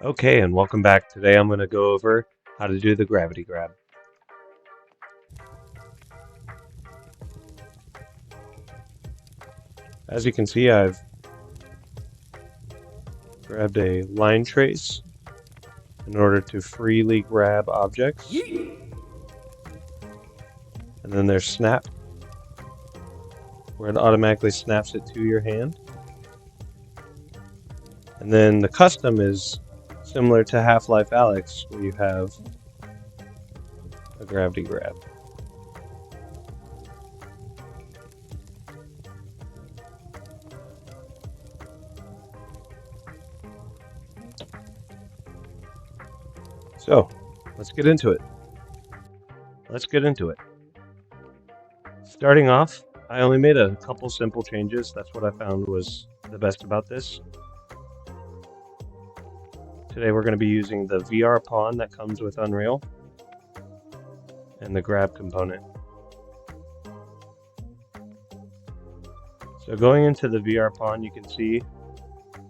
Okay, and welcome back. Today I'm going to go over how to do the gravity grab. As you can see, I've grabbed a line trace in order to freely grab objects. And then there's snap, where it automatically snaps it to your hand. And then the custom is similar to Half-Life Alyx, where you have a gravity grab. So, let's get into it. Starting off, I only made a couple simple changes. That's what I found was the best about this. Today we're going to be using the VR pawn that comes with Unreal and the grab component. So going into the VR pawn, you can see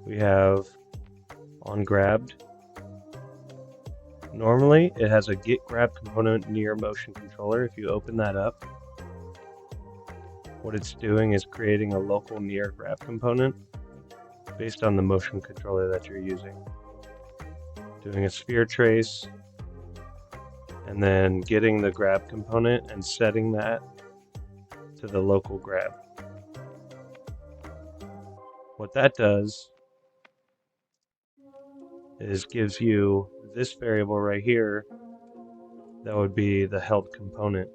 we have on grabbed. Normally it has a get grab component near motion controller. If you open that up, what it's doing is creating a local near grab component based on the motion controller that you're using. Doing a sphere trace and then getting the grab component and setting that to the local grab. What that does is gives you this variable right here that would be the held component.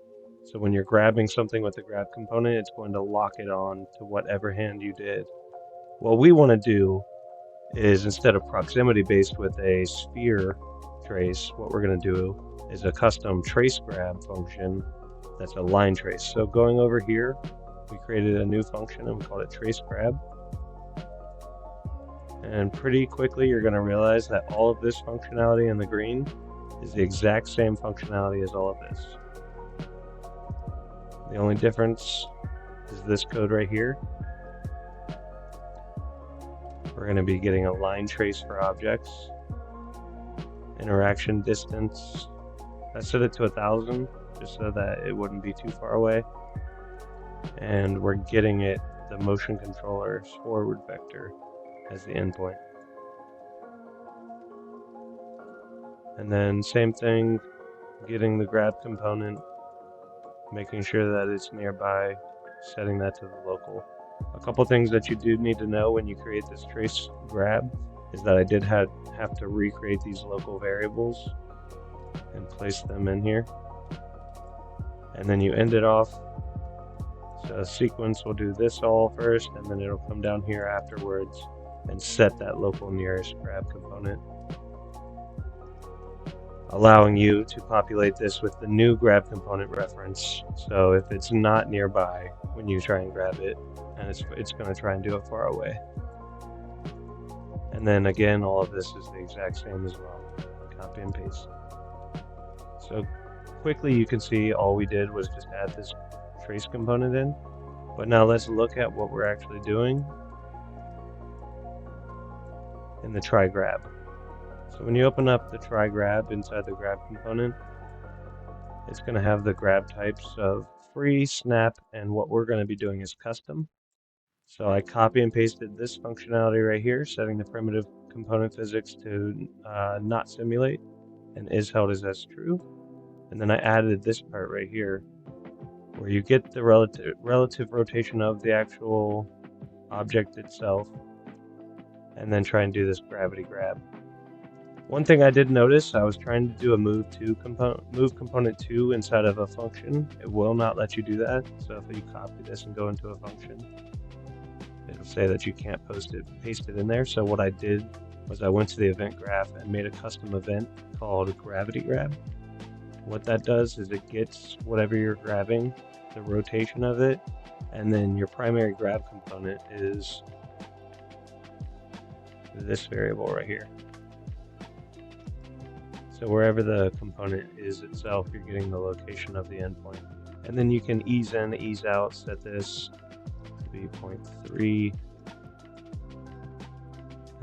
So when you're grabbing something with the grab component, it's going to lock it on to whatever hand you did. What we want to do is, instead of proximity based with a sphere trace, what we're going to do is a custom trace grab function that's a line trace. So going over here, we created a new function and we called it trace grab. And pretty quickly you're going to realize that all of this functionality in the green is the exact same functionality as all of this. The only difference is this code right here. We're going to be getting a line trace for objects. Interaction distance, I set it to 1,000 just so that it wouldn't be too far away. And we're getting it the motion controller's forward vector as the endpoint. And then same thing, getting the grab component, making sure that it's nearby, setting that to the local. A couple things that you do need to know when you create this trace grab is that I did have to recreate these local variables and place them in here. And then you end it off. So a sequence will do this all first, and then it'll come down here afterwards and set that local nearest grab component, allowing you to populate this with the new grab component reference. So if it's not nearby when you try and grab it, and it's going to try and do it far away. And then again, all of this is the exact same as well. Copy and paste. So quickly you can see all we did was just add this trace component in. But now let's look at what we're actually doing in the try grab. So when you open up the try grab inside the grab component, it's going to have the grab types of free, snap, and what we're going to be doing is custom. So I copy and pasted this functionality right here, setting the primitive component physics to not simulate and is held as true. And then I added this part right here where you get the relative rotation of the actual object itself and then try and do this gravity grab. One thing I did notice, I was trying to do a move component 2 inside of a function. It will not let you do that. So if you copy this and go into a function, it'll say that you can't paste it in there. So what I did was I went to the event graph and made a custom event called gravity grab. What that does is it gets whatever you're grabbing, the rotation of it, and then your primary grab component is this variable right here. So wherever the component is itself, you're getting the location of the endpoint. And then you can ease in, ease out, set this to be 0.3.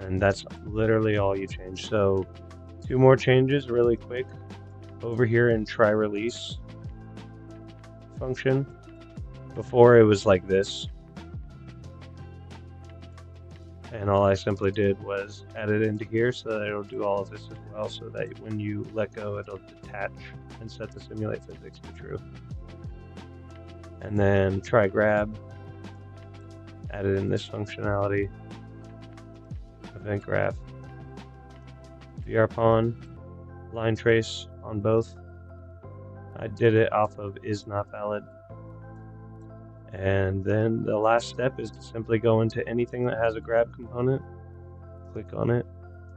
And that's literally all you change. So 2 more changes really quick. Over here in try release function, before it was like this, and all I simply did was add it into here so that it'll do all of this as well, so that when you let go it'll detach and set the simulate physics to true. And then try grab, added in this functionality, event graph, VR pawn, line trace on both. I did it off of is not valid. And then the last step is to simply go into anything that has a grab component, click on it,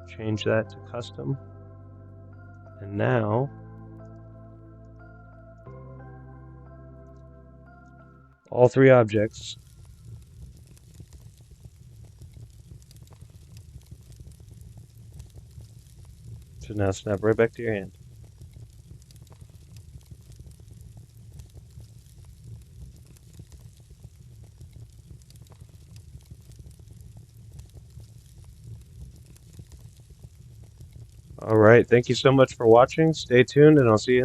change that to custom, and now all 3 objects should now snap right back to your hand. All right, thank you so much for watching. Stay tuned, and I'll see you